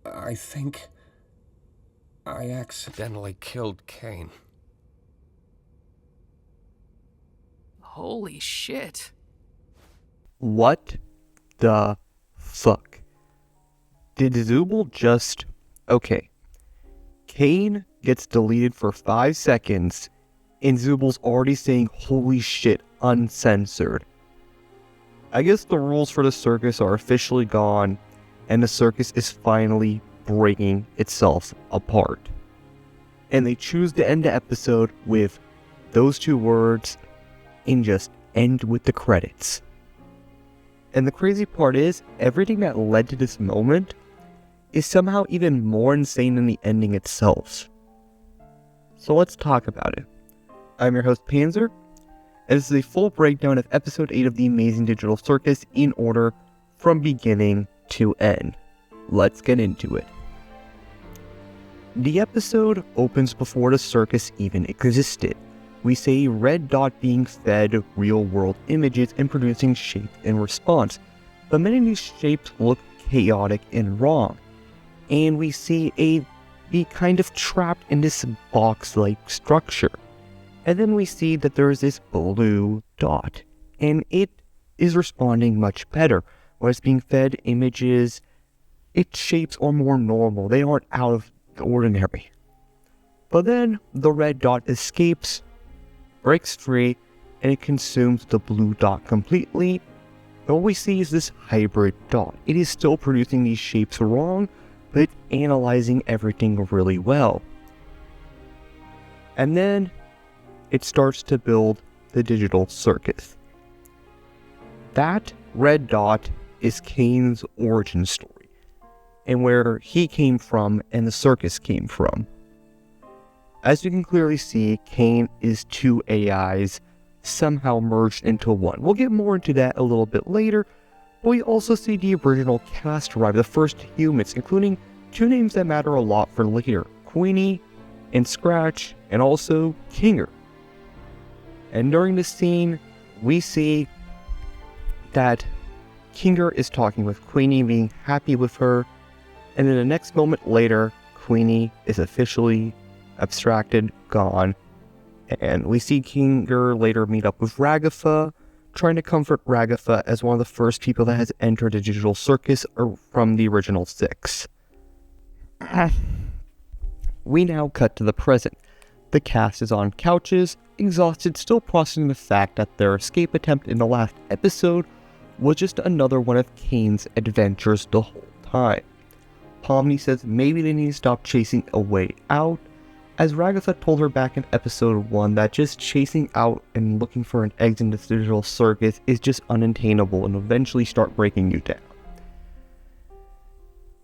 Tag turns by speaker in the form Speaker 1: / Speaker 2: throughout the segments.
Speaker 1: I think I accidentally killed Caine.
Speaker 2: Holy shit.
Speaker 3: What the fuck? Did Zubul just... Okay. Caine gets deleted for 5 seconds, and Zubul's already saying holy shit uncensored. I guess the rules for the circus are officially gone, and the circus is finally breaking itself apart. And they choose to end the episode with those 2 words and just end with the credits. And the crazy part is, everything that led to this moment is somehow even more insane than the ending itself. So let's talk about it. I'm your host Panzer, and this is a full breakdown of episode 8 of the Amazing Digital Circus in order from beginning to end. Let's get into it. The episode opens before the circus even existed. We see a red dot being fed real-world images and producing shapes in response, but many of these shapes look chaotic and wrong. And we see a be kind of trapped in this box-like structure. And then we see that there is this blue dot, and it is responding much better. When it's being fed images, its shapes are more normal. They aren't out of the ordinary. But then the red dot escapes, breaks free, and it consumes the blue dot completely. And what we see is this hybrid dot. It is still producing these shapes wrong, but analyzing everything really well. And then it starts to build the digital circus. That red dot is Caine's origin story, and where he came from and the circus came from. As you can clearly see, Caine is 2 AIs somehow merged into one. We'll get more into that a little bit later, but we also see the original cast arrive, the first humans, including 2 names that matter a lot for later, Queenie and Scratch, and also Kinger. And during this scene, we see that Kinger is talking with Queenie, being happy with her, and then the next moment later, Queenie is officially abstracted, gone, and we see Kinger later meet up with Ragatha, trying to comfort Ragatha as one of the first people that has entered a digital circus from the original 6. We now cut to the present. The cast is on couches, exhausted, still processing the fact that their escape attempt in the last episode was just another one of Caine's adventures the whole time. Pomni says maybe they need to stop chasing a way out, as Ragatha told her back in episode 1 that just chasing out and looking for an exit in this digital circus is just unattainable and eventually start breaking you down.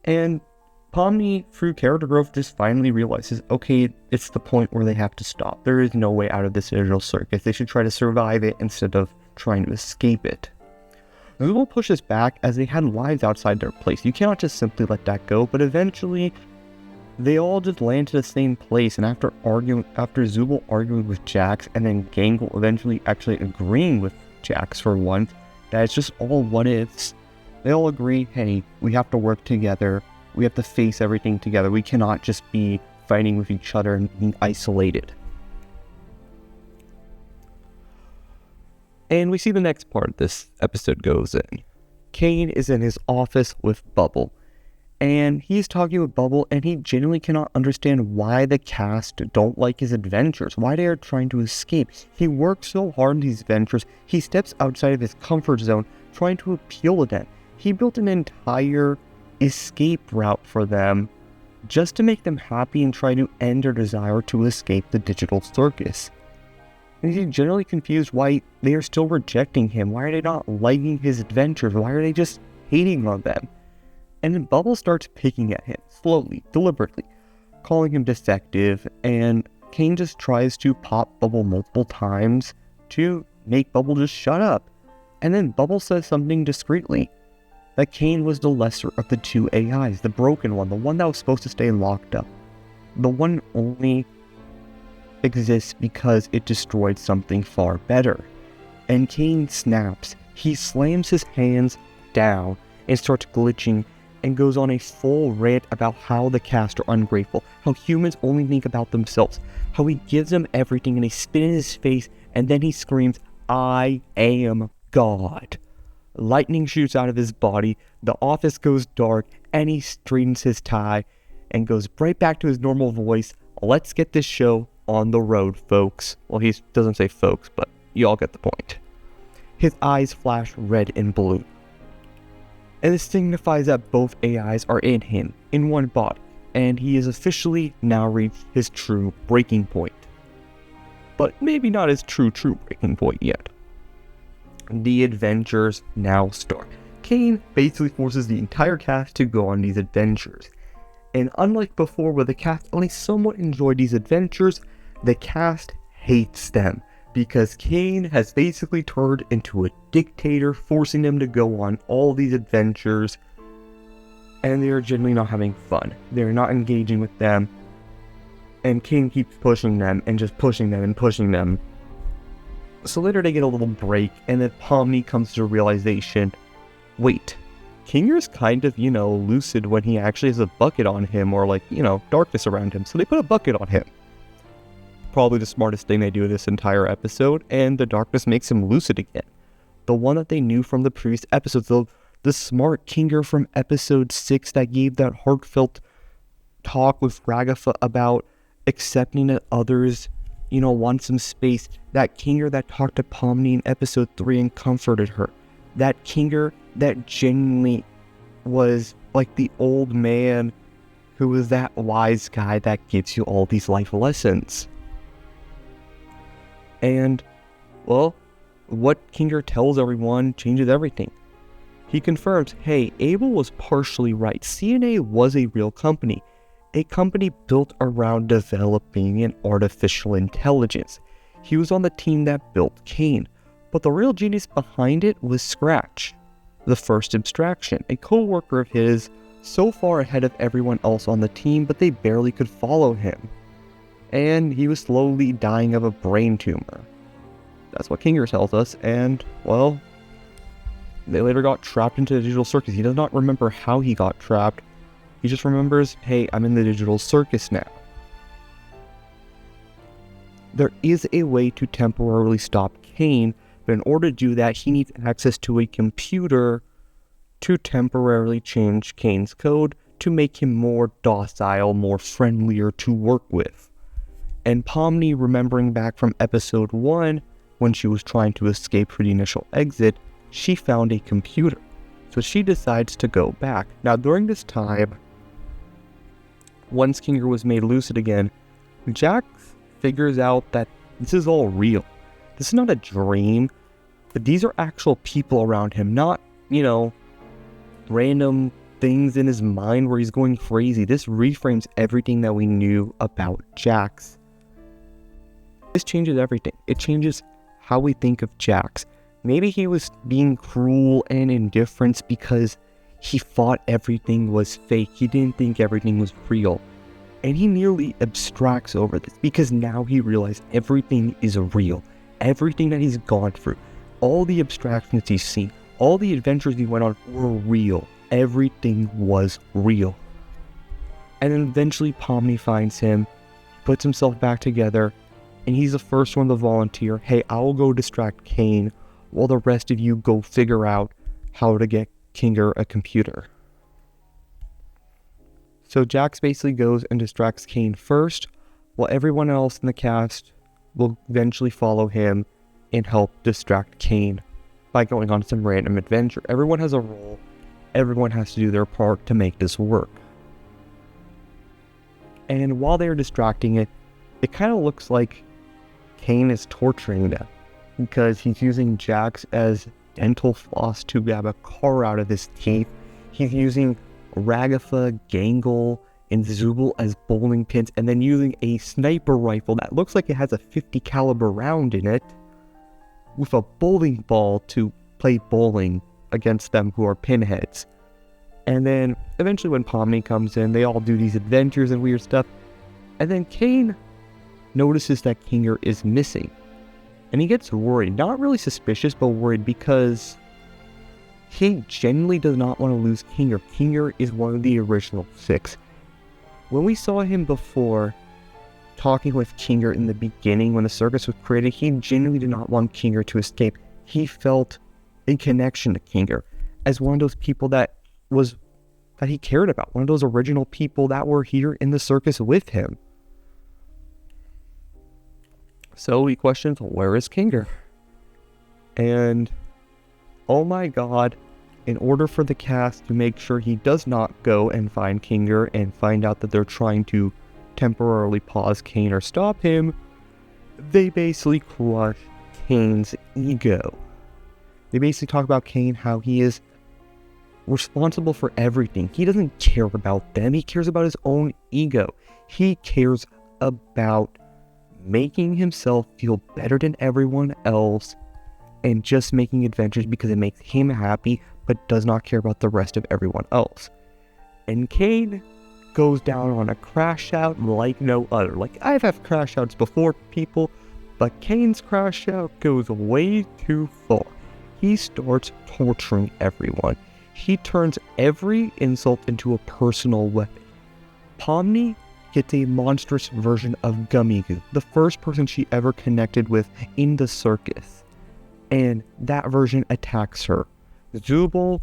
Speaker 3: And Pomni, through character growth, just finally realizes, okay, it's the point where they have to stop. There is no way out of this digital circus. They should try to survive it instead of trying to escape it. Zubul pushes back as they had lives outside their place. You cannot just simply let that go, but eventually they all just land to the same place, and after Zubul arguing with Jax, and then Gangle eventually actually agreeing with Jax for once, that it's just all what ifs, they all agree, hey, we have to work together, we have to face everything together, we cannot just be fighting with each other and being isolated. And we see the next part this episode goes in. Caine is in his office with Bubble, and he's talking with Bubble, and he genuinely cannot understand why the cast don't like his adventures, why they are trying to escape. He works so hard in these adventures, he steps outside of his comfort zone, trying to appeal to them. He built an entire escape route for them, just to make them happy and try to end their desire to escape the digital circus. And he's generally confused why they are still rejecting him. Why are they not liking his adventures? Why are they just hating on them? And then Bubble starts picking at him, slowly, deliberately, calling him defective, and Caine just tries to pop Bubble multiple times to make Bubble just shut up. And then Bubble says something discreetly, that Caine was the lesser of the 2 AIs, the broken one, the one that was supposed to stay locked up. The one only exists because it destroyed something far better. And Caine snaps. He slams his hands down and starts glitching and goes on a full rant about how the cast are ungrateful, how humans only think about themselves, how he gives them everything and they spit in his face, and then he screams, "I am God." Lightning shoots out of his body, the office goes dark, and he straightens his tie and goes right back to his normal voice. "Let's get this show on the road, folks." Well, he doesn't say folks, but you all get the point. His eyes flash red and blue. And this signifies that both AIs are in him, in one body, and he has officially now reached his true breaking point. But maybe not his true breaking point yet. The adventures now start. Caine basically forces the entire cast to go on these adventures. And unlike before where the cast only somewhat enjoyed these adventures, the cast hates them because Caine has basically turned into a dictator, forcing them to go on all these adventures, and they are generally not having fun. They're not engaging with them, and Caine keeps pushing them and just pushing them and pushing them. So later they get a little break, and then Pomni comes to a realization, wait, Kinger's kind of, lucid when he actually has a bucket on him, or darkness around him, so they put a bucket on him. Probably the smartest thing they do this entire episode, and the darkness makes him lucid again. The one that they knew from the previous episodes, the smart Kinger from episode 6 that gave that heartfelt talk with Ragatha about accepting that others want some space. That Kinger that talked to Pomni in episode 3 and comforted her. That Kinger that genuinely was like the old man who was that wise guy that gives you all these life lessons. And, well, what Kinger tells everyone changes everything. He confirms, hey, Abel was partially right. CNA was a real company. A company built around developing an artificial intelligence. He was on the team that built Caine, but the real genius behind it was Scratch, the first abstraction, a co-worker of his, so far ahead of everyone else on the team, but they barely could follow him. And he was slowly dying of a brain tumor. That's what Kinger tells us, and, well, they later got trapped into the digital circus. He does not remember how he got trapped. He just remembers, hey, I'm in the digital circus now. There is a way to temporarily stop Caine, but in order to do that, he needs access to a computer to temporarily change Caine's code to make him more docile, more friendlier to work with. And Pomni, remembering back from episode 1, when she was trying to escape for the initial exit, she found a computer. So she decides to go back. Now, during this time, once Kinger was made lucid again, Jax figures out that this is all real. This is not a dream, but these are actual people around him, not, random things in his mind where he's going crazy. This reframes everything that we knew about Jax. This changes everything. It changes how we think of Jax. Maybe he was being cruel and indifferent because he thought everything was fake. He didn't think everything was real. And he nearly abstracts over this because now he realized everything is real. Everything that he's gone through, all the abstractions he's seen, all the adventures he went on were real. Everything was real. And then eventually Pomni finds him, puts himself back together, and he's the first one to volunteer. Hey, I'll go distract Caine while the rest of you go figure out how to get Kinger a computer. So Jax basically goes and distracts Caine first, while everyone else in the cast will eventually follow him and help distract Caine by going on some random adventure. Everyone has a role. Everyone has to do their part to make this work. And while they're distracting it, it kind of looks like Caine is torturing them because he's using Jax as dental floss to grab a car out of his teeth. He's using Ragatha, Gangle, and Zubul as bowling pins, and then using a sniper rifle that looks like it has a 50 caliber round in it with a bowling ball to play bowling against them who are pinheads. And then eventually when Pomni comes in, they all do these adventures and weird stuff. And then Caine notices that Kinger is missing. And he gets worried. Not really suspicious, but worried because He genuinely does not want to lose Kinger. Kinger is one of the original 6. When we saw him before, talking with Kinger in the beginning when the circus was created, he genuinely did not want Kinger to escape. He felt a connection to Kinger as one of those people that he cared about, one of those original people that were here in the circus with him. So he questions, where is Kinger? And oh my god, in order for the cast to make sure he does not go and find Kinger and find out that they're trying to temporarily pause Caine or stop him, they basically crush Caine's ego. They basically talk about Caine, how he is responsible for everything. He doesn't care about them. He cares about his own ego. He cares about making himself feel better than everyone else and just making adventures because it makes him happy, but does not care about the rest of everyone else. And Caine goes down on a crash out like no other. Like, I've had crash outs before, people, but Caine's crash out goes way too far. He starts torturing everyone. He turns every insult into a personal weapon. Pomni gets a monstrous version of Gummy Goo, the first person she ever connected with in the circus. And that version attacks her. Zubul,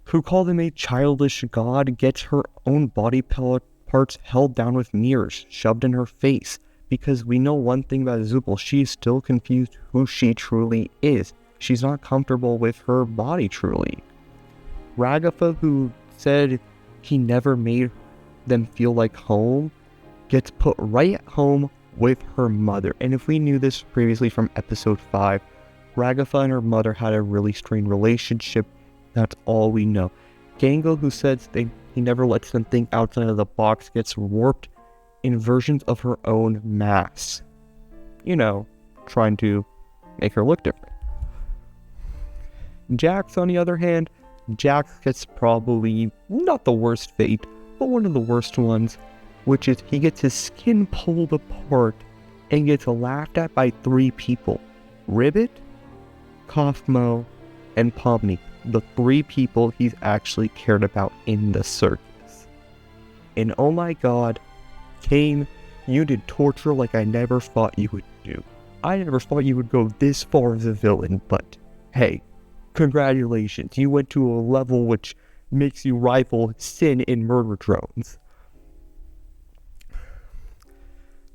Speaker 3: who called him a childish god, gets her own body parts held down with mirrors, shoved in her face. Because we know one thing about Zubul, she's still confused who she truly is. She's not comfortable with her body truly. Ragatha, who said he never made them feel like home, gets put right at home with her mother. And if we knew this previously from episode 5, Ragatha and her mother had a really strained relationship. That's all we know. Gango, who says he never lets them think outside of the box, gets warped in versions of her own masks. You know, trying to make her look different. Jax, on the other hand, Jax gets probably not the worst fate, but one of the worst ones, which is he gets his skin pulled apart and gets laughed at by 3 people. Ribbit, Kaufmo, and Pomni, the 3 people he's actually cared about in the circus. And oh my god, Caine, you did torture like I never thought you would do. I never thought you would go this far as a villain, but hey, congratulations, you went to a level which makes you rival Sin in murder drones.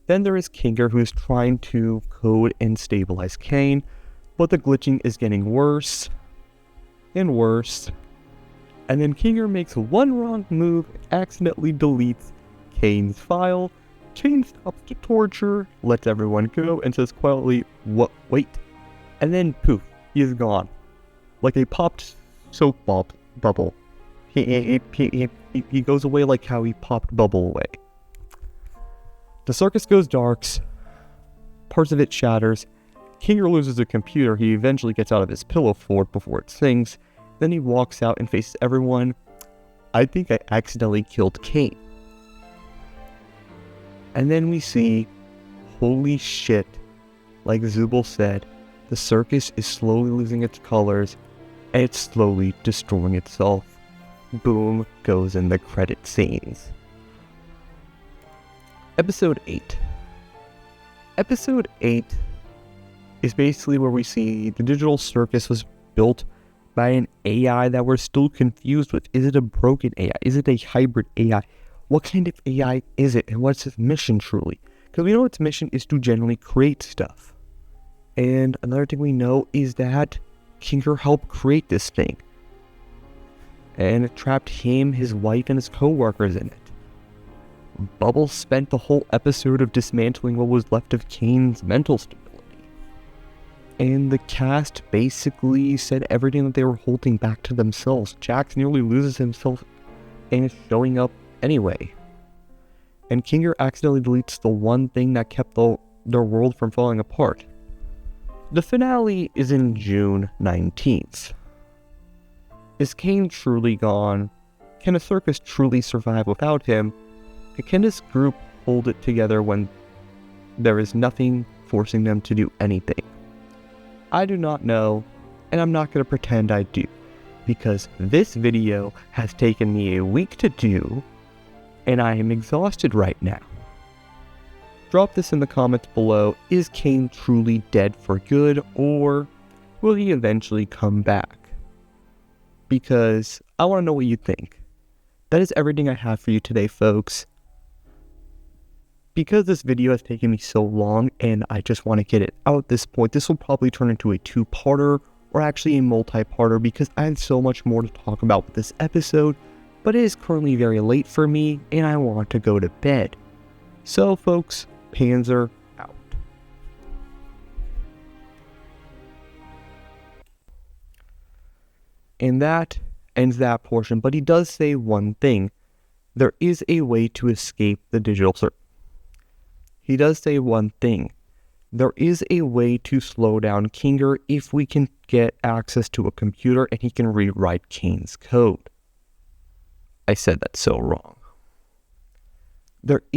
Speaker 3: Then there is Kinger, who is trying to code and stabilize Caine, but the glitching is getting worse and worse. And then Kinger makes one wrong move, accidentally deletes Caine's file. Caine stops the torture, lets everyone go, and says quietly, "What? Wait." And then poof, he is gone. Like a popped soap bubble. He goes away like how he popped Bubble away. The circus goes dark. Parts of it shatters. Kinger loses a computer. He eventually gets out of his pillow fort before it sinks. Then he walks out and faces everyone. I think I accidentally killed Caine. And then we see, holy shit, like Zubul said, the circus is slowly losing its colors, and it's slowly destroying itself. Boom goes in the credit scenes. Episode 8. Episode 8 is basically where we see the digital circus was built by an AI that we're still confused with. Is it a broken AI? Is it a hybrid AI? What kind of AI is it? And what's its mission truly? Because we know its mission is to generally create stuff. And another thing we know is that Kinger helped create this thing. And it trapped him, his wife, and his co-workers in it. Bubble spent the whole episode of dismantling what was left of Caine's mental stability. And the cast basically said everything that they were holding back to themselves. Jax nearly loses himself and is showing up anyway. And Kinger accidentally deletes the one thing that kept their world from falling apart. The finale is in June 19th. Is Caine truly gone? Can a circus truly survive without him? And can this group hold it together when there is nothing forcing them to do anything? I do not know, and I'm not going to pretend I do. because this video has taken me a week to do, and I am exhausted right now. Drop this in the comments below. Is Caine truly dead for good, or will he eventually come back? Because I want to know what you think. That is everything I have for you today, folks. Because this video has taken me so long and I just want to get it out at this point, this will probably turn into a two-parter or actually a multi-parter because I had so much more to talk about with this episode, but it is currently very late for me and I want to go to bed. So folks, Panzer out. And that ends that portion, but he does say one thing. There is a way to escape the digital circuit. He does say one thing. There is a way to slow down Kinger if we can get access to a computer and he can rewrite Caine's code. I said that so wrong. There